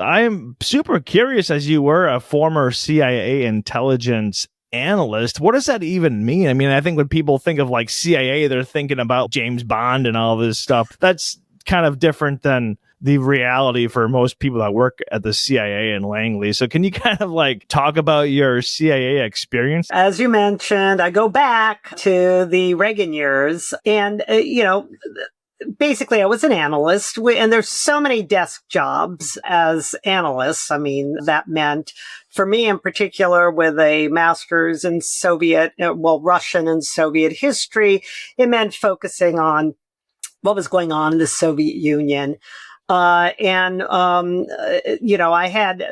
I am super curious, as you were a former CIA intelligence analyst. What does that even mean? I mean, I think when people think of like CIA, they're thinking about James Bond and all this stuff. That's kind of different than the reality for most people that work at the CIA in Langley. So can you kind of like talk about your CIA experience? As you mentioned, I go back to the Reagan years and, basically I was an analyst, and there's so many desk jobs as analysts. I mean, that meant for me in particular with a master's in Russian and Soviet history, it meant focusing on what was going on in the Soviet Union. I had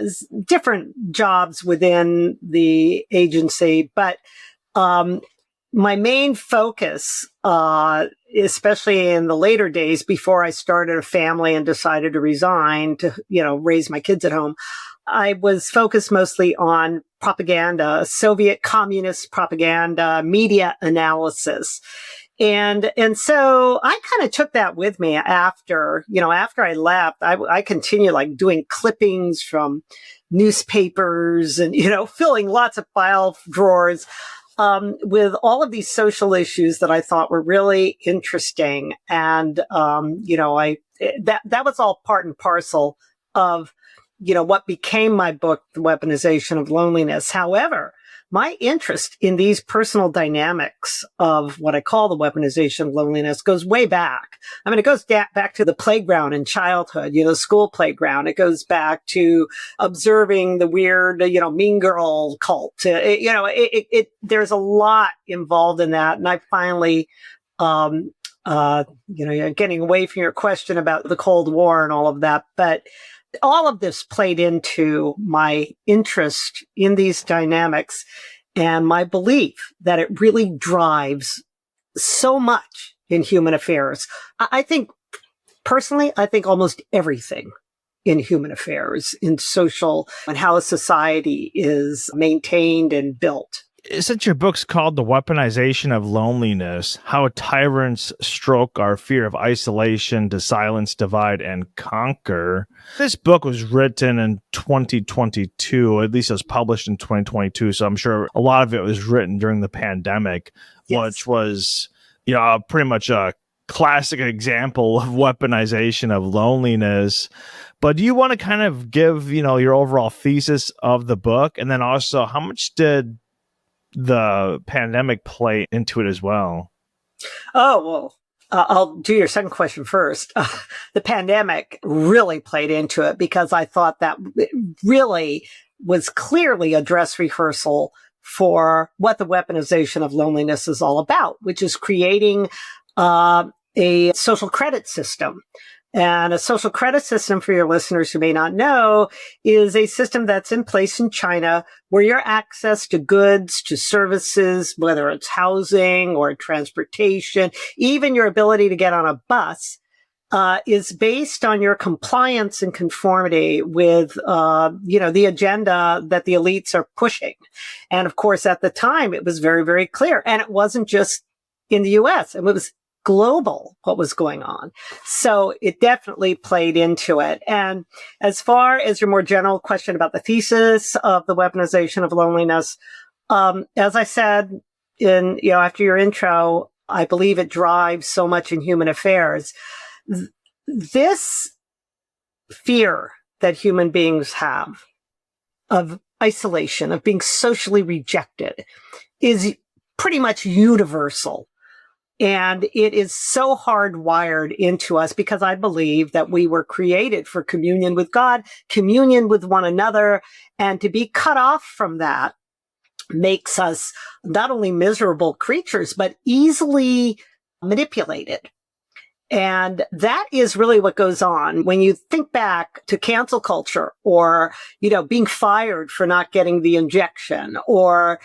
different jobs within the agency, but my main focus, especially in the later days before I started a family and decided to resign to, raise my kids at home, I was focused mostly on propaganda, Soviet communist propaganda, media analysis. And so I kind of took that with me after I left. I continued like doing clippings from newspapers and, filling lots of file drawers with all of these social issues that I thought were really interesting. And, that was all part and parcel of, what became my book, The Weaponization of Loneliness. However, my interest in these personal dynamics of what I call the weaponization of loneliness goes way back. I mean, it goes back to the playground in childhood, the school playground. It goes back to observing the weird, mean girl cult. There's a lot involved in that. And I finally, getting away from your question about the Cold War and all of that, but all of this played into my interest in these dynamics and my belief that it really drives so much in human affairs. I think almost everything in human affairs, in social, and how a society is maintained and built. Since your book's called The Weaponization of Loneliness, How Tyrants Stroke Our Fear of Isolation to Silence, Divide, and Conquer, this book was written in 2022, at least it was published in 2022, so I'm sure a lot of it was written during the pandemic, yes, which was, pretty much a classic example of weaponization of loneliness. But do you want to kind of give, your overall thesis of the book? And then also, how much did the pandemic play into it as well? Oh, well, I'll do your second question first. The pandemic really played into it because I thought that it really was clearly a dress rehearsal for what the weaponization of loneliness is all about, which is creating a social credit system. And a social credit system, for your listeners who may not know, is a system that's in place in China where your access to goods, to services, whether it's housing or transportation, even your ability to get on a bus, is based on your compliance and conformity with, the agenda that the elites are pushing. And of course, at the time, it was very, very clear. And it wasn't just in the US. It was global, what was going on. So it definitely played into it. And as far as your more general question about the thesis of the weaponization of loneliness, as I said after your intro, I believe it drives so much in human affairs. This fear that human beings have of isolation, of being socially rejected, is pretty much universal. And it is so hardwired into us because I believe that we were created for communion with God, communion with one another, and to be cut off from that makes us not only miserable creatures, but easily manipulated. And that is really what goes on when you think back to cancel culture or, being fired for not getting the injection or,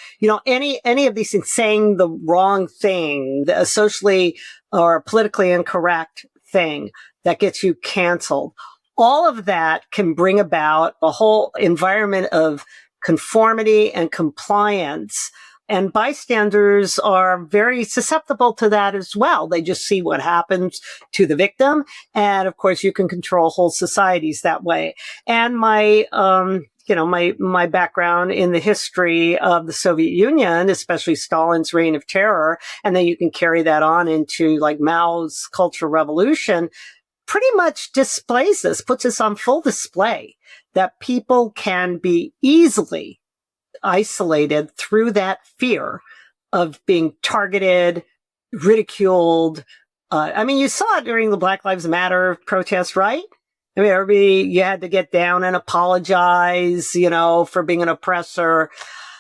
any of these things, saying the wrong thing, the socially or politically incorrect thing that gets you canceled. All of that can bring about a whole environment of conformity and compliance. And bystanders are very susceptible to that as well. They just see what happens to the victim. And of course, you can control whole societies that way. And my background in the history of the Soviet Union, especially Stalin's reign of terror, and then you can carry that on into like Mao's Cultural Revolution, pretty much displays this, puts this on full display, that people can be easily isolated through that fear of being targeted, ridiculed. You saw it during the Black Lives Matter protests, right? I mean, you had to get down and apologize, for being an oppressor.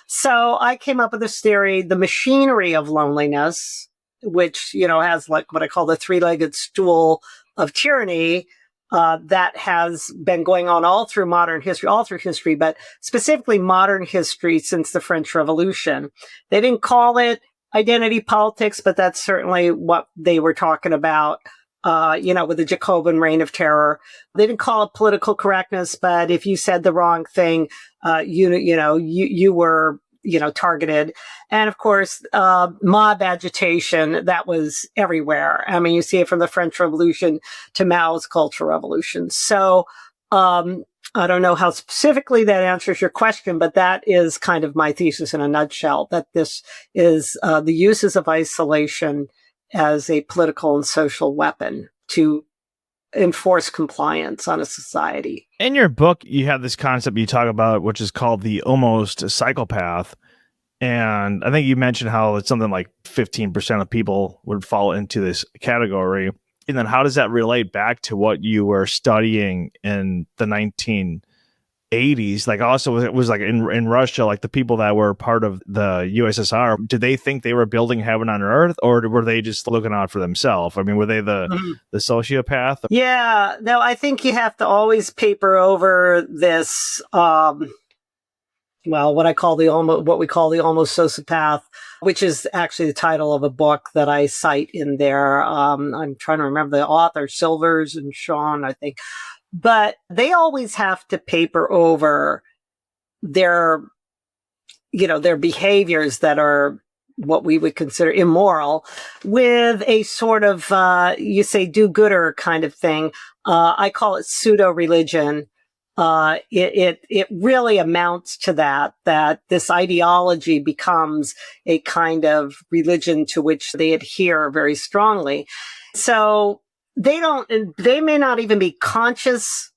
So I came up with this theory, the machinery of loneliness, which, has like what I call the three-legged stool of tyranny, that has been going on all through history, but specifically modern history since the French Revolution. They didn't call it identity politics, but that's certainly what they were talking about, with the Jacobin reign of terror. They didn't call it political correctness, but if you said the wrong thing, you were, targeted. And of course, mob agitation, that was everywhere. I mean, you see it from the French Revolution to Mao's Cultural Revolution. So, I don't know how specifically that answers your question, but that is kind of my thesis in a nutshell, that this is the uses of isolation as a political and social weapon to enforce compliance on a society. In your book, you have this concept you talk about, which is called the almost psychopath. And I think you mentioned how it's something like 15% of people would fall into this category. And then how does that relate back to what you were studying in the 1980s? Like also it was like in Russia, like the people that were part of the USSR, did they think they were building heaven on earth, or were they just looking out for themselves? I mean, were they the sociopath? Yeah, no, I think you have to always paper over this, what we call the almost sociopath, which is actually the title of a book that I cite in there. I'm trying to remember the author, Silvers and Sean, I think. But they always have to paper over their behaviors that are what we would consider immoral with a sort of, do-gooder kind of thing. I call it pseudo-religion. It really amounts to that this ideology becomes a kind of religion to which they adhere very strongly. So they may not even be conscious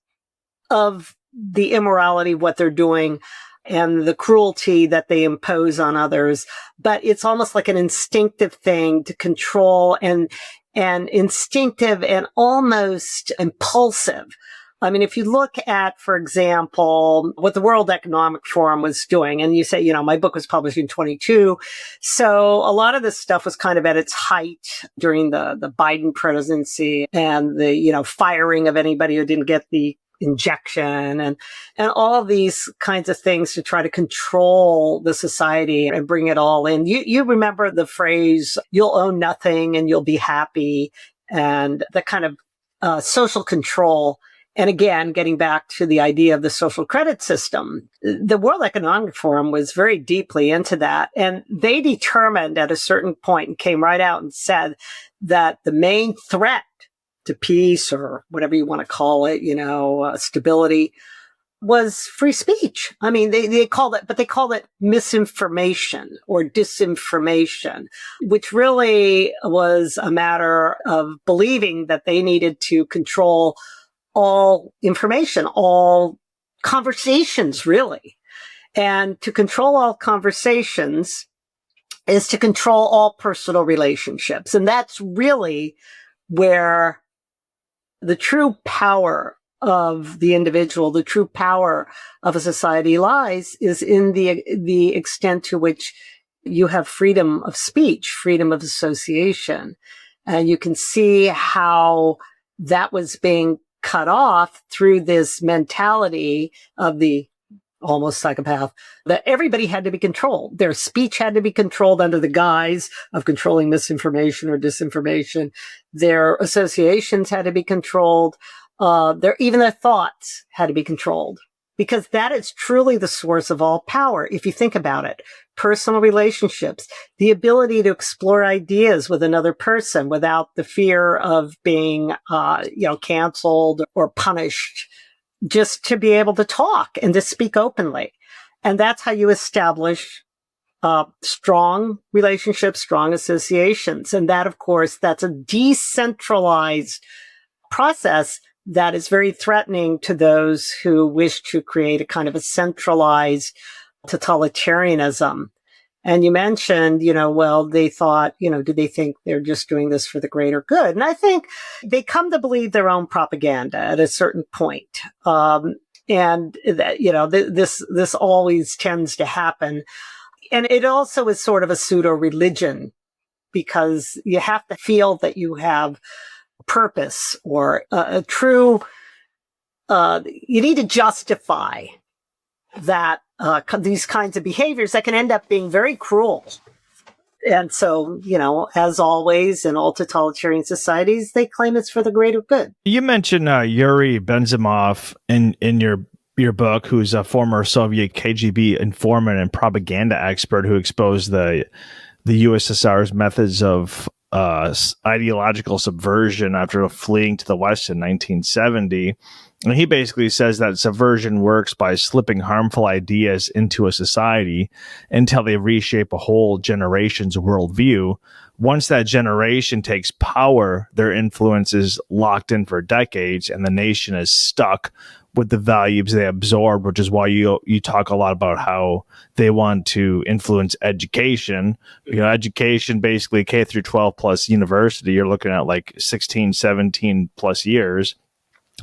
of the immorality of what they're doing and the cruelty that they impose on others, but it's almost like an instinctive thing to control and instinctive and almost impulsive. I mean, if you look at, for example, what the World Economic Forum was doing, and you say, my book was published in 22. So a lot of this stuff was kind of at its height during the Biden presidency and the, firing of anybody who didn't get the injection and all of these kinds of things to try to control the society and bring it all in. You remember the phrase, you'll own nothing and you'll be happy, and the kind of social control. And again, getting back to the idea of the social credit system, the World Economic Forum was very deeply into that. And they determined at a certain point and came right out and said that the main threat to peace, or whatever you want to call it, stability, was free speech. I mean, they called it misinformation or disinformation, which really was a matter of believing that they needed to control all information, all conversations, really. And to control all conversations is to control all personal relationships. And that's really where the true power of the individual, the true power of a society lies, is in the extent to which you have freedom of speech, freedom of association. And you can see how that was being cut off through this mentality of the almost psychopath, that everybody had to be controlled. Their speech had to be controlled under the guise of controlling misinformation or disinformation. Their associations had to be controlled. Even their thoughts had to be controlled. because that is truly the source of all power. If you think about it, personal relationships, the ability to explore ideas with another person without the fear of being, canceled or punished, just to be able to talk and to speak openly. And that's how you establish strong relationships, strong associations. And that, of course, that's a decentralized process that is very threatening to those who wish to create a kind of a centralized totalitarianism. And you mentioned, they thought, do they think they're just doing this for the greater good? And I think they come to believe their own propaganda at a certain point. And that, this always tends to happen. And it also is sort of a pseudo religion, because you have to feel that you have purpose or a true, you need to justify that, these kinds of behaviors that can end up being very cruel. And so, as always in all totalitarian societies, they claim it's for the greater good. You mentioned Yuri Benzimov in your book, who's a former Soviet KGB informant and propaganda expert who exposed the USSR's methods of ideological subversion after fleeing to the West in 1970. And he basically says that subversion works by slipping harmful ideas into a society until they reshape a whole generation's worldview. Once that generation takes power, their influence is locked in for decades, and the nation is stuck with the values they absorb, which is why you talk a lot about how they want to influence education. Education, basically K through 12 plus university, you're looking at like 16, 17 plus years.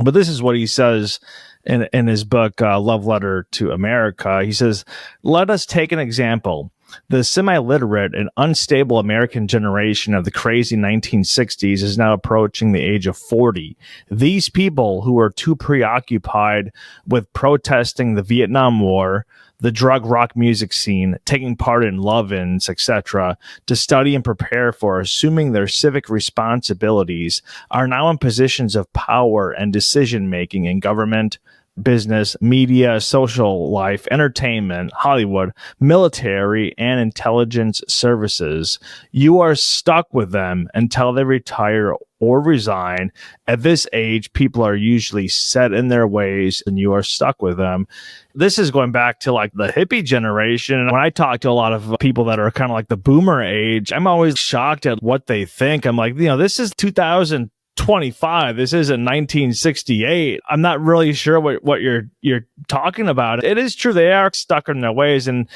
But this is what he says in his book, Love Letter to America. He says, let us take an example. The semi-literate and unstable American generation of the crazy 1960s is now approaching the age of 40. These people who are too preoccupied with protesting the Vietnam War, the drug rock music scene, taking part in love-ins, etc., to study and prepare for assuming their civic responsibilities, are now in positions of power and decision-making in government, business, media, social life, entertainment, Hollywood, military, and intelligence services. You are stuck with them until they retire or resign. At this age, people are usually set in their ways and you are stuck with them. This is going back to like the hippie generation. And when I talk to a lot of people that are kind of like the boomer age, I'm always shocked at what they think. I'm like, this is 2025. This isn't 1968. I'm not really sure what you're talking about. It is true they are stuck in their ways, and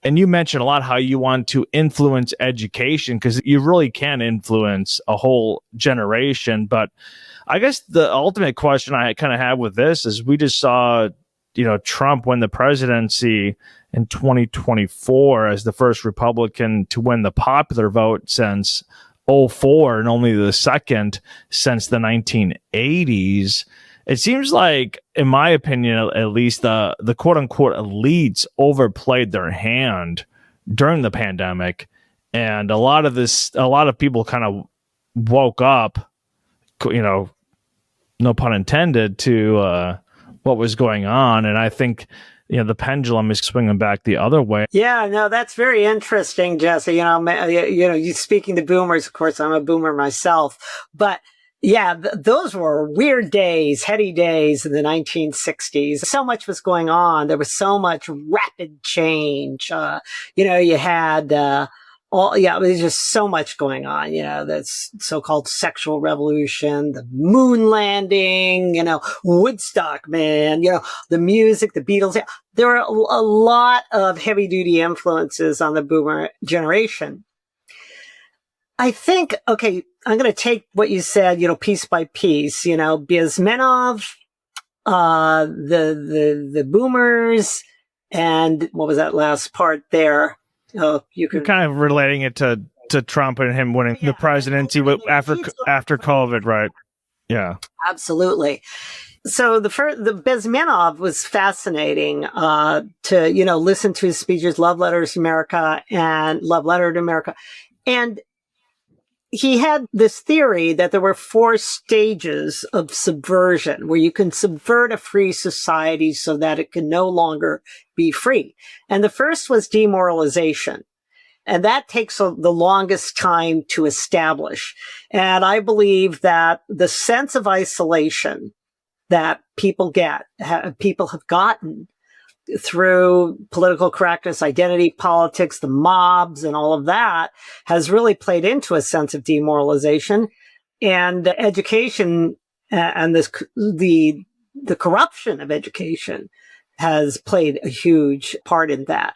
you mentioned a lot how you want to influence education, because you really can influence a whole generation. But I guess the ultimate question I kind of have with this is, we just saw Trump win the presidency in 2024 as the first Republican to win the popular vote since 2004, and only the second since the 1980s. It seems like, in my opinion, at least, the quote unquote elites overplayed their hand during the pandemic. And a lot of people kind of woke up, no pun intended, to what was going on. And I think the pendulum is swinging back the other way. Yeah, no, that's very interesting, Jesse. You speaking to boomers, of course, I'm a boomer myself, but yeah, those were weird days, heady days in the 1960s. So much was going on. There was so much rapid change. You had, it was just so much going on. This so-called sexual revolution, the moon landing, Woodstock, man, the music, the Beatles. There were a lot of heavy-duty influences on the boomer generation. I think, okay, I'm going to take what you said, piece by piece. Bezmenov, the boomers, and what was that last part there? You're kind of relating it to Trump and him winning the presidency after COVID, right? Yeah, absolutely. So the Bezmenov was fascinating to listen to his speeches, Love Letters to America and Love Letter to America, and he had this theory that there were 4 stages of subversion where you can subvert a free society so that it can no longer be free. And the first was demoralization. And that takes the longest time to establish. And I believe that the sense of isolation that people have gotten through political correctness, identity politics, the mobs, and all of that has really played into a sense of demoralization. And education and the corruption of education has played a huge part in that.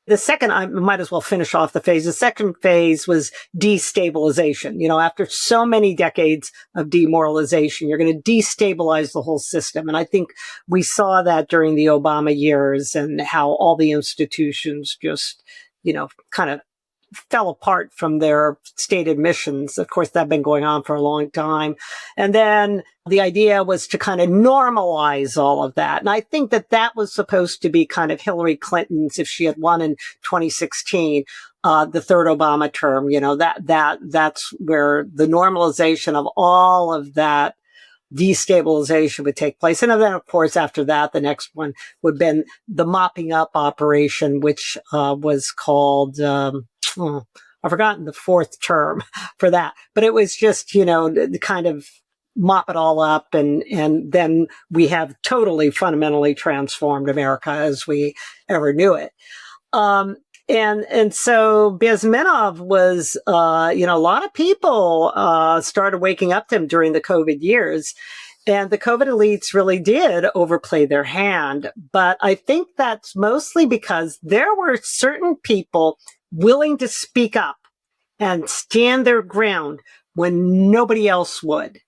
The second, I might as well finish off the phase. The second phase was destabilization. After so many decades of demoralization, you're going to destabilize the whole system. And I think we saw that during the Obama years and how all the institutions just, kind of fell apart from their stated missions. Of course, that's been going on for a long time. And then the idea was to kind of normalize all of that. And I think that was supposed to be kind of Hillary Clinton's, if she had won in 2016, the third Obama term, that's where the normalization of all of that destabilization would take place. And then, of course, after that, the next one would have been the mopping up operation, which was called, I've forgotten the 4th term for that, but it was just, the kind of mop it all up. And then we have totally fundamentally transformed America as we ever knew it. And so Bezmenov was, a lot of people, started waking up to him during the COVID years. And the COVID elites really did overplay their hand. But I think that's mostly because there were certain people willing to speak up and stand their ground when nobody else would.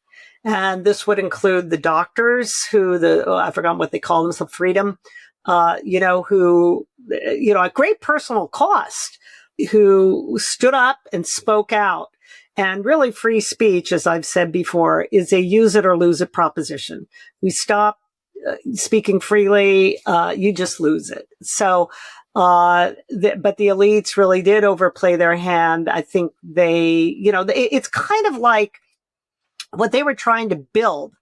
And this would include the doctors I forgot what they call them, some freedom, who, at great personal cost, who stood up and spoke out. And really free speech, as I've said before, is a use it or lose it proposition. We stop speaking freely, you just lose it. So, but the elites really did overplay their hand. I think it's kind of like what they were trying to build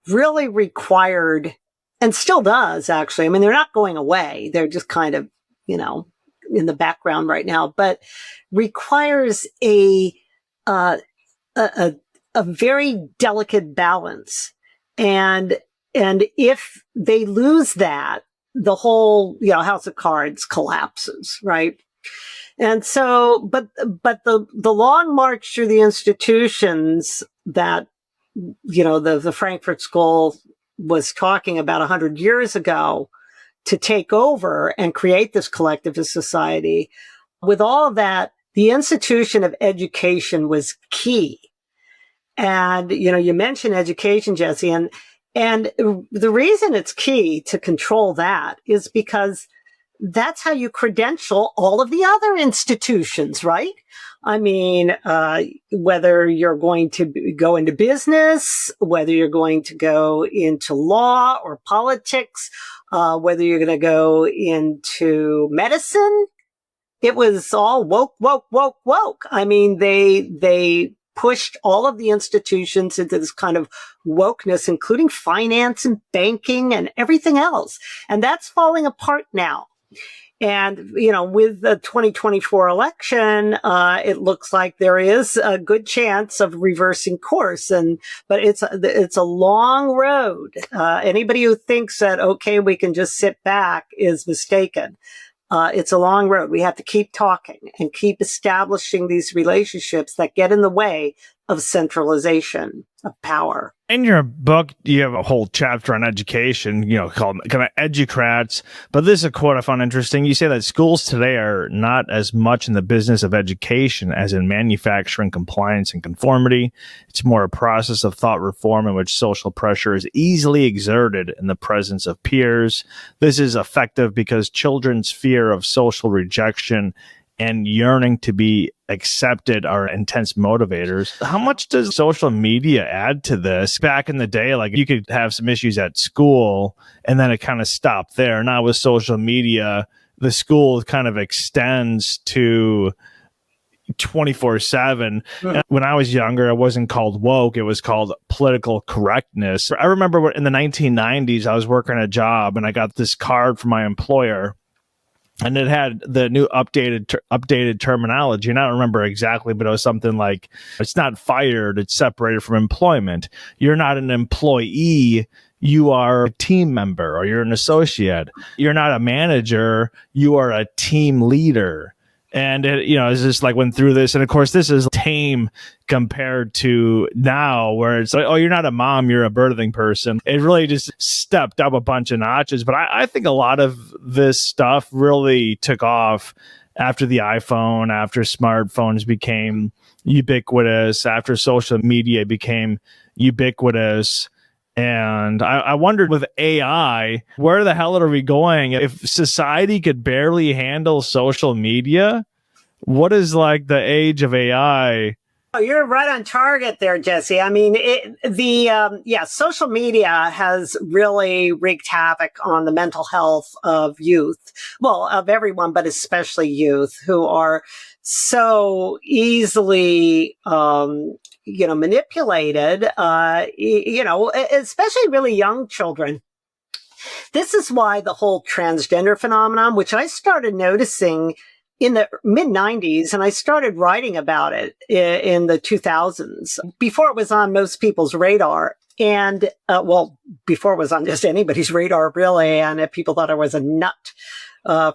really required, and still does actually. I mean, they're not going away. They're just kind of, in the background right now, but requires a very delicate balance. And if they lose that, the whole, house of cards collapses, right? And so, but the long march through the institutions that, the Frankfurt School was talking about 100 years ago to take over and create this collectivist society, with all of that, the institution of education was key. And, you mentioned education, Jesse, and the reason it's key to control that is because that's how you credential all of the other institutions, right? I mean, whether you're going to go into business, whether you're going to go into law or politics, whether you're going to go into medicine, it was all woke, woke, woke, woke. I mean, they pushed all of the institutions into this kind of wokeness, including finance and banking and everything else. And that's falling apart now. And, with the 2024 election, it looks like there is a good chance of reversing course. But it's a long road. Anybody who thinks that, okay, we can just sit back is mistaken. It's a long road. We have to keep talking and keep establishing these relationships that get in the way of centralization of power. In your book, you have a whole chapter on education, called kind of educrats. But this is a quote I found interesting. You say that schools today are not as much in the business of education as in manufacturing compliance and conformity. It's more a process of thought reform in which social pressure is easily exerted in the presence of peers. This is effective because children's fear of social rejection and yearning to be accepted are intense motivators. How much does social media add to this? Back in the day, like you could have some issues at school and then it kind of stopped there. Now with social media, the school kind of extends to 24/7. When I was younger, it wasn't called woke. It was called political correctness. I remember in the 1990s, I was working a job and I got this card from my employer. And it had the new updated terminology. And I don't remember exactly, but it was something like, it's not fired, it's separated from employment. You're not an employee, you are a team member, or you're an associate. You're not a manager, you are a team leader. And it's just like went through this. And of course, this is tame compared to now where it's like, oh, you're not a mom, you're a birthing person. It really just stepped up a bunch of notches. But I think a lot of this stuff really took off after the iPhone, after smartphones became ubiquitous, after social media became ubiquitous. And I wondered with AI, where the hell are we going? If society could barely handle social media, what is like the age of AI? Oh, you're right on target there, Jesse. I mean, social media has really wreaked havoc on the mental health of youth. Well, of everyone, but especially youth who are so easily, manipulated, especially really young children. This is why the whole transgender phenomenon, which I started noticing in the mid-90s, and I started writing about it in the 2000s, before it was on most people's radar. And, before it was on just anybody's radar, really, and if people thought I was a nut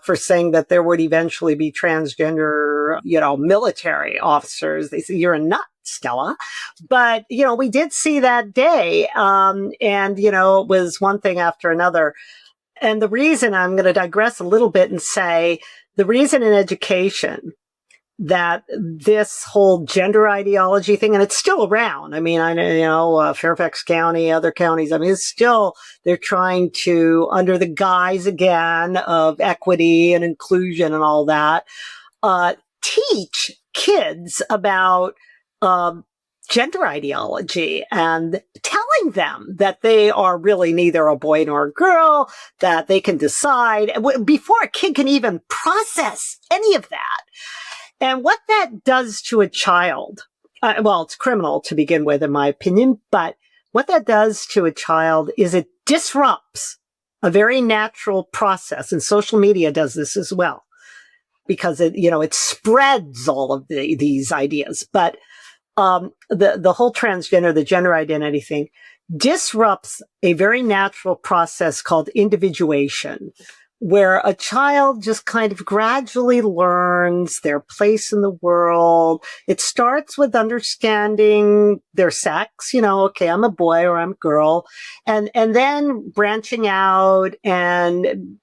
for saying that there would eventually be transgender, military officers. They say, you're a nut, Stella. But, we did see that day. It was one thing after another. And the reason, I'm going to digress a little bit and say, the reason in education that this whole gender ideology thing, and it's still around. I mean, I know, Fairfax County, other counties, I mean, it's still, they're trying to, under the guise again of equity and inclusion and all that, teach kids about, gender ideology and telling them that they are really neither a boy nor a girl, that they can decide before a kid can even process any of that. And what that does to a child, it's criminal to begin with, in my opinion, but what that does to a child is it disrupts a very natural process. And social media does this as well, because it spreads all of these ideas. But the whole transgender, the gender identity thing, disrupts a very natural process called individuation, where a child just kind of gradually learns their place in the world. It starts with understanding their sex, okay, I'm a boy or I'm a girl, and then branching out and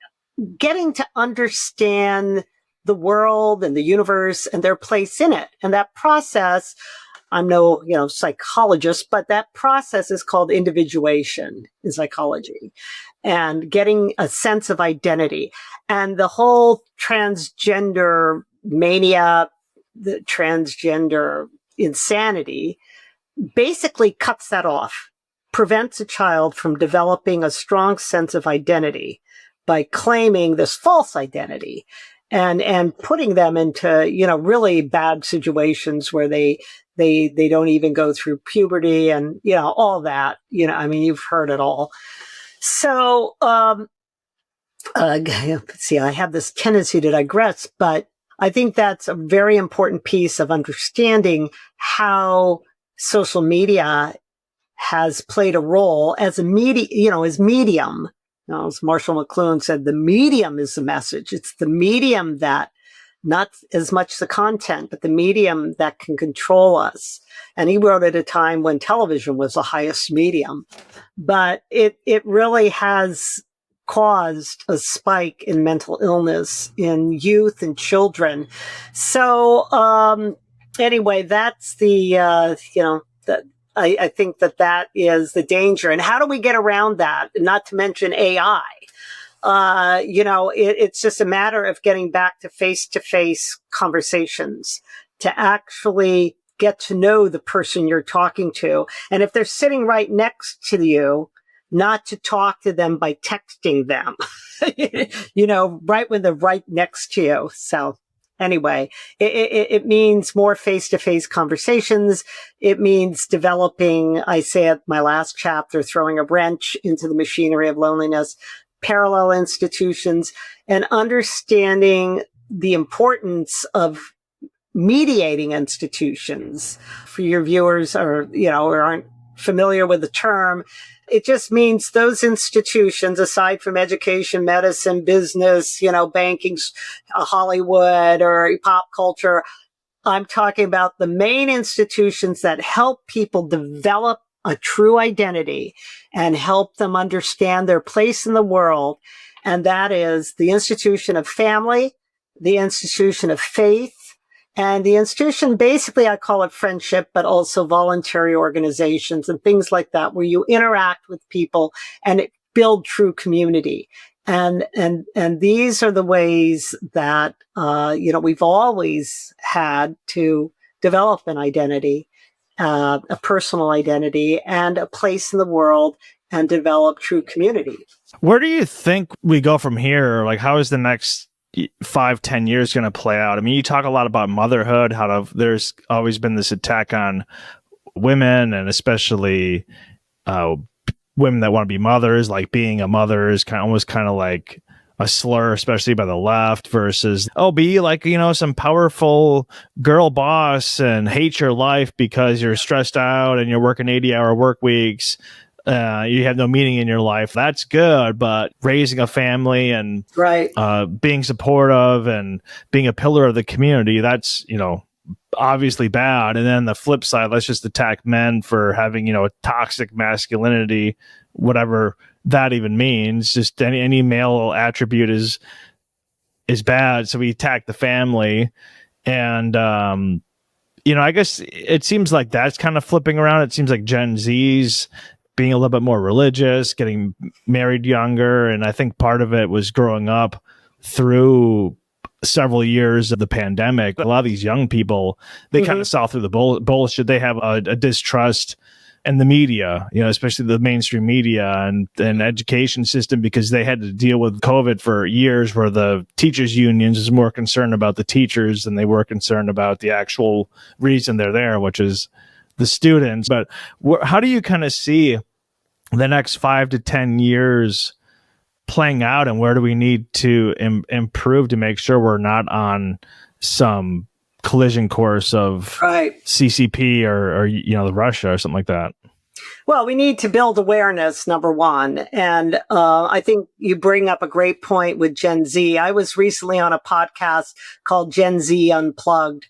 getting to understand the world and the universe and their place in it. And that process, I'm no, psychologist, but that process is called individuation in psychology, and getting a sense of identity. And the whole transgender mania, the transgender insanity basically cuts that off, prevents a child from developing a strong sense of identity by claiming this false identity and putting them into, really bad situations where they don't even go through puberty and, all that, you've heard it all. So, see, I have this tendency to digress, but I think that's a very important piece of understanding how social media has played a role as a as medium. As Marshall McLuhan said, the medium is the message. It's the medium that, not as much the content, but the medium that can control us. And he wrote at a time when television was the highest medium. But it really has caused a spike in mental illness in youth and children. So, anyway, that's I think that is the danger. And how do we get around that? Not to mention AI. It's just a matter of getting back to face-to-face conversations to actually get to know the person you're talking to. And if they're sitting right next to you, not to talk to them by texting them, right when they're right next to you. So Anyway, it means more face-to-face conversations. It means developing, I say at my last chapter, throwing a wrench into the machinery of loneliness, parallel institutions, and understanding the importance of mediating institutions. For your viewers or aren't familiar with the term, it just means those institutions, aside from education, medicine, business, banking, Hollywood, or pop culture. I'm talking about the main institutions that help people develop a true identity and help them understand their place in the world. And that is the institution of family, the institution of faith, and the institution, basically, I call it friendship, but also voluntary organizations and things like that, where you interact with people and build true community. And these are the ways that, we've always had to develop an identity, a personal identity and a place in the world and develop true community. Where do you think we go from here? Like, how is the next 5-10 years going to play out? I mean, you talk a lot about motherhood, there's always been this attack on women, and especially women that want to be mothers. Like, being a mother is almost like a slur, especially by the left, versus, be like, some powerful girl boss and hate your life because you're stressed out and you're working 80-hour work weeks. You have no meaning in your life. That's good, but raising a family and right, being supportive and being a pillar of the community, that's, obviously bad. And then the flip side, let's just attack men for having, toxic masculinity, whatever that even means. Just any male attribute is bad. So we attack the family. And, I guess it seems like that's kind of flipping around. It seems like Gen Z's being a little bit more religious, getting married younger. And I think part of it was growing up through several years of the pandemic. A lot of these young people, they kind of saw through the bullshit. They have a distrust in the media, especially the mainstream media and education system, because they had to deal with COVID for years, where the teachers unions is more concerned about the teachers than they were concerned about the actual reason they're there, which is the students. But how do you kind of see the next 5 to 10 years playing out, and where do we need to improve to make sure we're not on some collision course of CCP or the Russia or something like that? Well, we need to build awareness, number one. And I think you bring up a great point with Gen Z. I was recently on a podcast called Gen Z Unplugged,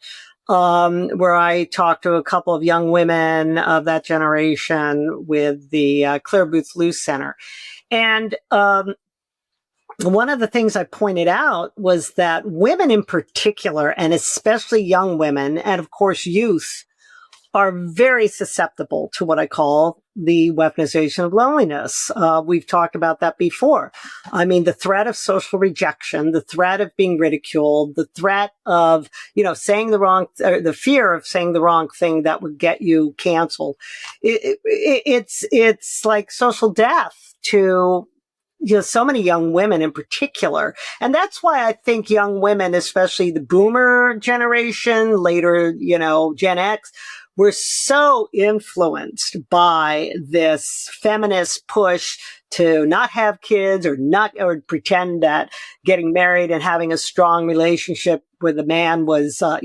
where I talked to a couple of young women of that generation with the Claire Booth Luce Center. And one of the things I pointed out was that women in particular, and especially young women, and of course youth, are very susceptible to what I call the weaponization of loneliness. We've talked about that before. I mean, the threat of social rejection, the threat of being ridiculed, the threat of, saying the fear of saying the wrong thing that would get you canceled. It's like social death to so many young women in particular. And that's why I think young women, especially the boomer generation, later, Gen X, were so influenced by this feminist push to not have kids or pretend that getting married and having a strong relationship with a man was, a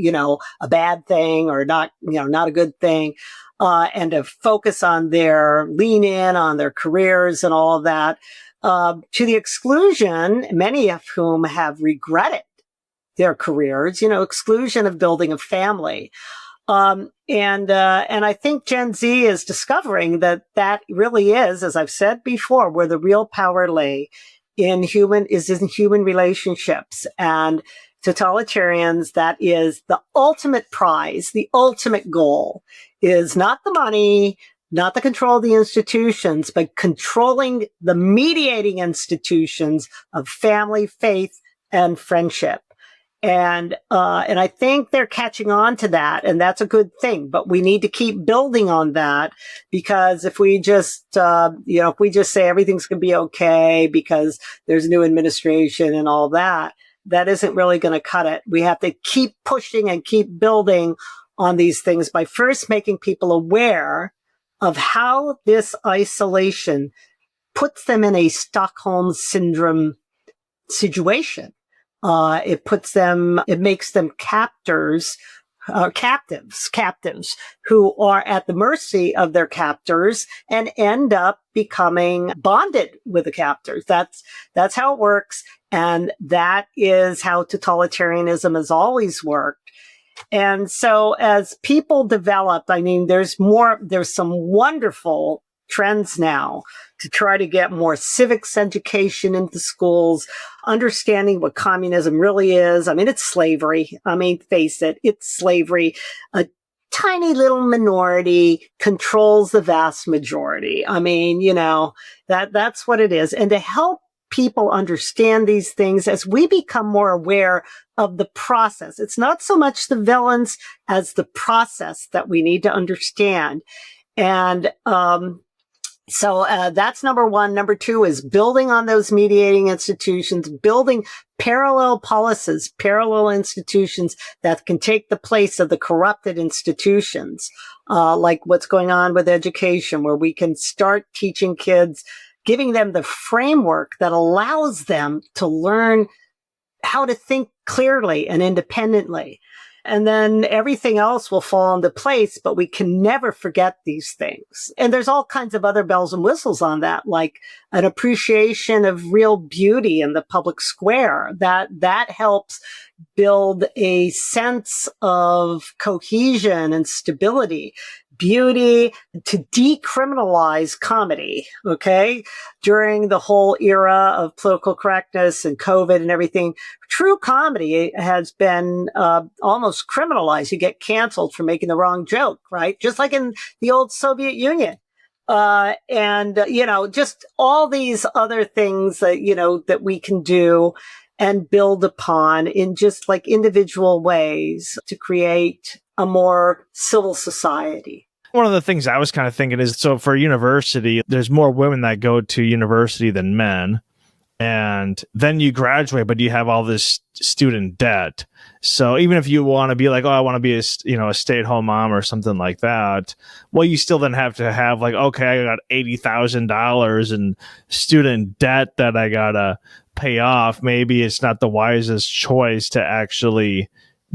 bad thing or not a good thing. And to focus on lean in on their careers and all of that. To the exclusion, many of whom have regretted their careers, exclusion of building a family. And I think Gen Z is discovering that really is, as I've said before, where the real power lay in human relationships. And totalitarians, that is the ultimate prize, the ultimate goal is not the money, not the control of the institutions, but controlling the mediating institutions of family, faith, and friendship. And I think they're catching on to that, and that's a good thing. But we need to keep building on that, because if we just, say everything's going to be okay because there's a new administration and all that, that isn't really going to cut it. We have to keep pushing and keep building on these things by first making people aware of how this isolation puts them in a Stockholm syndrome situation. It makes them captives who are at the mercy of their captors and end up becoming bonded with the captors. That's how it works. And that is how totalitarianism has always worked. And so as people develop, I mean, there's some wonderful trends now to try to get more civics education into schools, understanding what communism really is. I mean, it's slavery. I mean, face it, it's slavery. A tiny little minority controls the vast majority. I mean, that's what it is. And to help people understand these things as we become more aware of the process, it's not so much the villains as the process that we need to understand. And, so that's number one. Number two is building on those mediating institutions, building parallel policies, parallel institutions that can take the place of the corrupted institutions, like what's going on with education, where we can start teaching kids, giving them the framework that allows them to learn how to think clearly and independently. And then everything else will fall into place, but we can never forget these things. And there's all kinds of other bells and whistles on that, like an appreciation of real beauty in the public square. That helps build a sense of cohesion and stability. Beauty, to decriminalize comedy, okay? During the whole era of political correctness and COVID and everything, true comedy has been almost criminalized. You get canceled for making the wrong joke, right? Just like in the old Soviet Union. Just all these other things that, that we can do and build upon in just like individual ways to create a more civil society. One of the things I was kind of thinking is, so for university, there's more women that go to university than men. And then you graduate, but you have all this student debt. So even if you want to be like, oh, I want to be a stay-at-home mom or something like that, well, you still then have to have like, okay, I got $80,000 in student debt that I gotta pay off. Maybe it's not the wisest choice to actually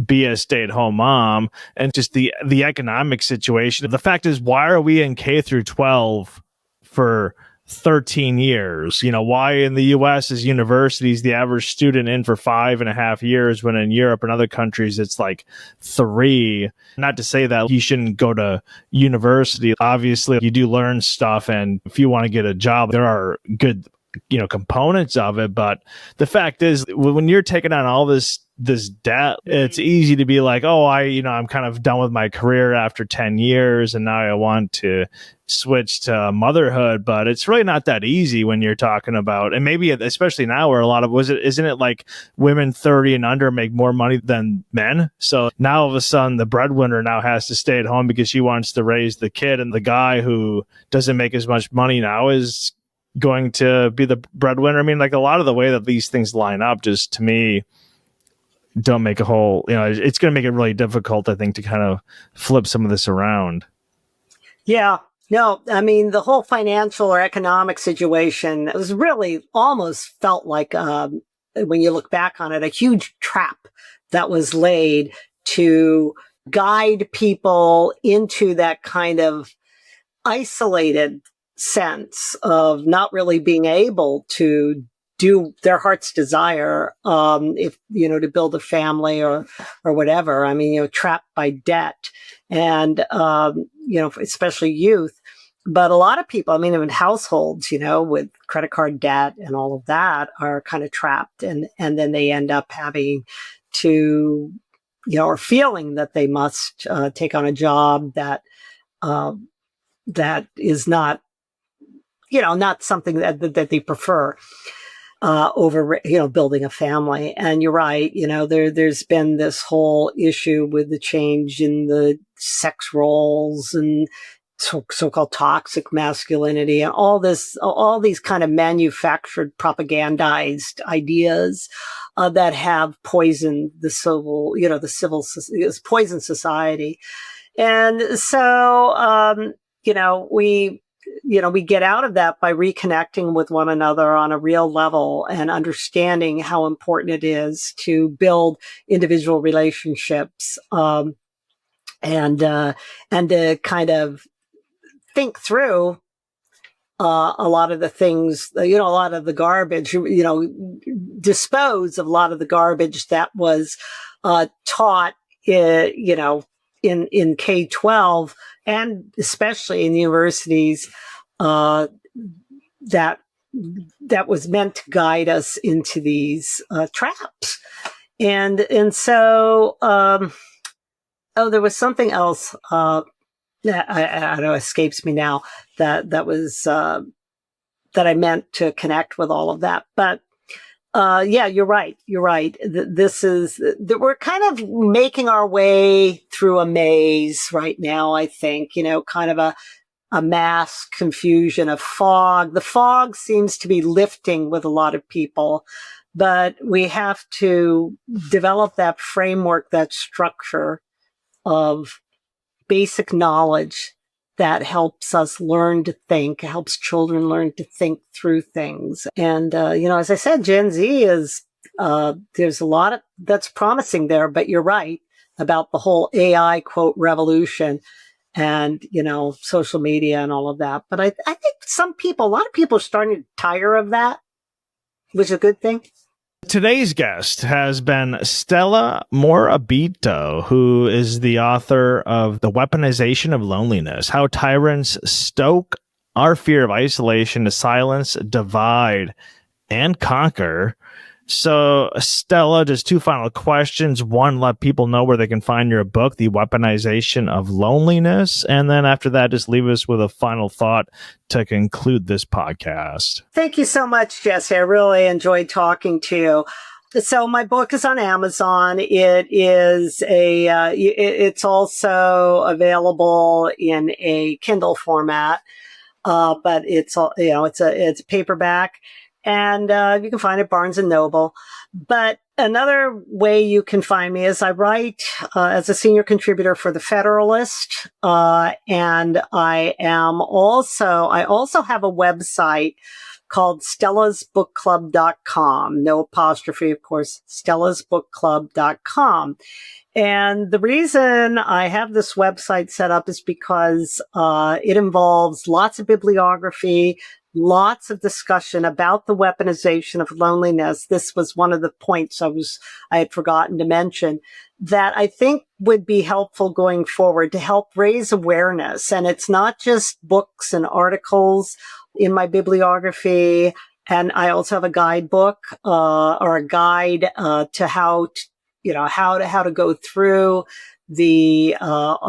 be a stay-at-home mom. And just the economic situation. The fact is, why are we in K through 12 for 13 years? Why in the US is universities the average student in for 5.5 years, when in Europe and other countries it's like 3? Not to say that you shouldn't go to university. Obviously you do learn stuff, and if you want to get a job, there are good components of it. But the fact is, when you're taking on all this debt, it's easy to be like, oh, I'm kind of done with my career after 10 years and now I want to switch to motherhood. But it's really not that easy when you're talking about, and maybe especially now where a lot of, isn't it like women 30 and under make more money than men? So now all of a sudden the breadwinner now has to stay at home because she wants to raise the kid, and the guy who doesn't make as much money now is going to be the breadwinner. I mean, like, a lot of the way that these things line up just, to me, don't make a whole, it's going to make it really difficult, I think, to kind of flip some of this around. Yeah. No, I mean, the whole financial or economic situation, it was really almost felt like, when you look back on it, a huge trap that was laid to guide people into that kind of isolated sense of not really being able to do their heart's desire, to build a family or whatever. I mean, trapped by debt and, especially youth. But a lot of people, I mean, even households, with credit card debt and all of that, are kind of trapped. And then they end up having to, or feeling that they must take on a job that is not, not something that they prefer over, building a family. And you're right, there's been this whole issue with the change in the sex roles and so-called toxic masculinity and all these kind of manufactured, propagandized ideas that have poisoned poisoned society. And so, we get out of that by reconnecting with one another on a real level and understanding how important it is to build individual relationships, and to kind of think through a lot of the things, a lot of the garbage, dispose of a lot of the garbage that was taught, in K-12 and especially in universities, that was meant to guide us into these traps. And so, there was something else that I know escapes me now that was that I meant to connect with all of that. But yeah, you're right. This is that we're kind of making our way through a maze right now. I think, kind of a mass confusion, a fog. The fog seems to be lifting with a lot of people, but we have to develop that framework, that structure of basic knowledge that helps us learn to think, helps children learn to think through things. And, as I said, Gen Z is, there's a lot that's promising there, but you're right about the whole AI quote revolution and, social media and all of that. But I think a lot of people are starting to tire of that, which is a good thing. Today's guest has been Stella Morabito, who is the author of The Weaponization of Loneliness, How Tyrants Stoke Our Fear of Isolation to Silence, Divide, and Conquer. So, Stella, just two final questions. One, let people know where they can find your book, The Weaponization of Loneliness. And then after that, just leave us with a final thought to conclude this podcast. Thank you so much, Jesse. I really enjoyed talking to you. So my book is on Amazon. It is it's also available in a Kindle format, but it's a paperback. And you can find it at Barnes & Noble. But another way you can find me is I write as a senior contributor for The Federalist. And I also have a website called stellasbookclub.com. No apostrophe, of course, stellasbookclub.com. And the reason I have this website set up is because it involves lots of bibliography, lots of discussion about the weaponization of loneliness. This was one of the points I had forgotten to mention that I think would be helpful going forward to help raise awareness. And it's not just books and articles in my bibliography. And I also have a guidebook, or a guide, to how to go through the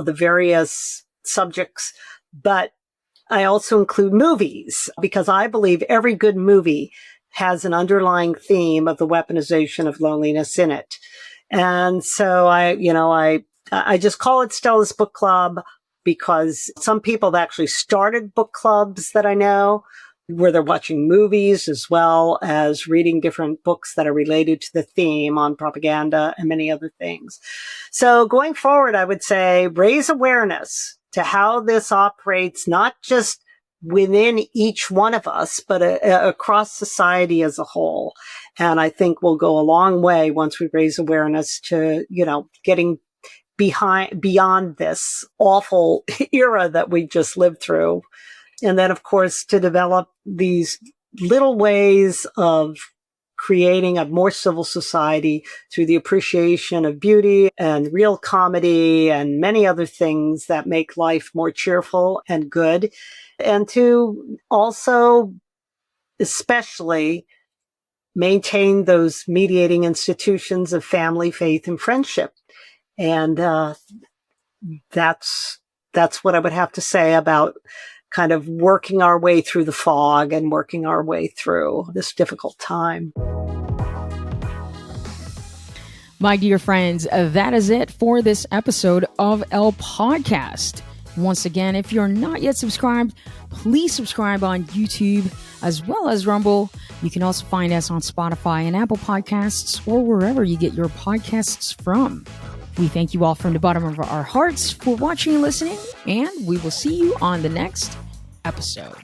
various subjects. But I also include movies because I believe every good movie has an underlying theme of the weaponization of loneliness in it. And so I just call it Stella's Book Club because some people have actually started book clubs that I know where they're watching movies as well as reading different books that are related to the theme on propaganda and many other things. So going forward, I would say raise awareness to how this operates, not just within each one of us, but across society as a whole. And I think we'll go a long way once we raise awareness to, getting beyond this awful era that we just lived through. And then, of course, to develop these little ways of creating a more civil society through the appreciation of beauty and real comedy and many other things that make life more cheerful and good. And to also especially maintain those mediating institutions of family, faith, and friendship. And that's what I would have to say about kind of working our way through the fog and working our way through this difficult time. My dear friends, that is it for this episode of El Podcast. Once again, if you're not yet subscribed, please subscribe on YouTube. as well as Rumble. You can also find us on Spotify and Apple Podcasts or wherever you get your podcasts from. We thank you all from the bottom of our hearts for watching and listening, and we will see you on the next episode.